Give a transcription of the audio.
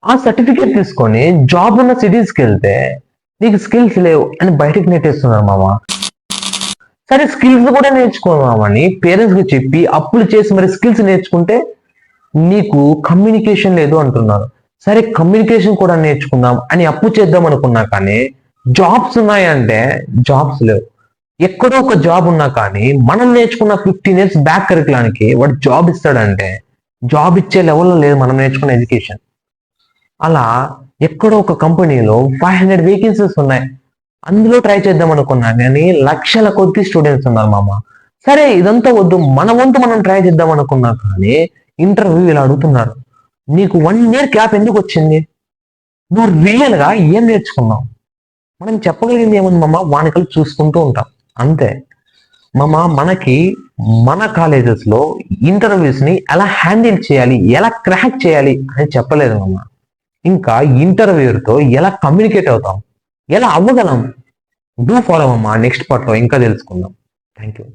ఆ సర్టిఫికేట్ తీసుకొని జాబ్ ఉన్న సిటీస్కి వెళ్తే నీకు స్కిల్స్ లేవు అని బయటకు నెట్టేస్తున్నారు మామ. సరే స్కిల్స్ కూడా నేర్చుకోమామని పేరెంట్స్ కి చెప్పి అప్పులు చేసి మరి స్కిల్స్ నేర్చుకుంటే నీకు కమ్యూనికేషన్ లేదు అంటున్నారు. సరే కమ్యూనికేషన్ కూడా నేర్చుకుందాం అని అప్పు చేద్దాం అనుకున్నా కానీ జాబ్స్ ఉన్నాయంటే జాబ్స్ లేవు. ఎక్కడో ఒక జాబ్ ఉన్నా కానీ మనం నేర్చుకున్న 15 years బ్యాక్ కరికులానికి వాడు జాబ్ ఇస్తాడంటే జాబ్ ఇచ్చే లెవెల్లో లేదు మనం నేర్చుకున్న ఎడ్యుకేషన్. అలా ఎక్కడో ఒక కంపెనీలో 500 వేకెన్సీస్ ఉన్నాయి, అందులో ట్రై చేద్దాం అనుకున్నా కానీ లక్షల కొద్ది స్టూడెంట్స్ ఉన్నారు మామ. సరే ఇదంతా వద్దు, మన వంతు మనం ట్రై చేద్దాం అనుకున్నా కానీ ఇంటర్వ్యూ ఇలా అడుగుతున్నారు. నీకు 1 year గ్యాప్ ఎందుకు వచ్చింది? నువ్వు రియల్ గా ఏం నేర్చుకున్నావు? మనం చెప్పగలిగింది ఏముంది మామ, వానికలు చూసుకుంటూ ఉంటాం అంతే మామ. మనకి మన కాలేజెస్ లో ఇంటర్వ్యూస్ ని ఎలా హ్యాండిల్ చేయాలి, ఎలా క్రాక్ చేయాలి అని చెప్పలేదు మామ. ఇంకా ఇంటర్వ్యూతో ఎలా కమ్యూనికేట్ అవుతాం, ఎలా అవ్వగలం? డూ ఫాలో అమ్మా, నెక్స్ట్ పార్ట్ లో ఇంకా తెలుసుకుందాం. Thank you.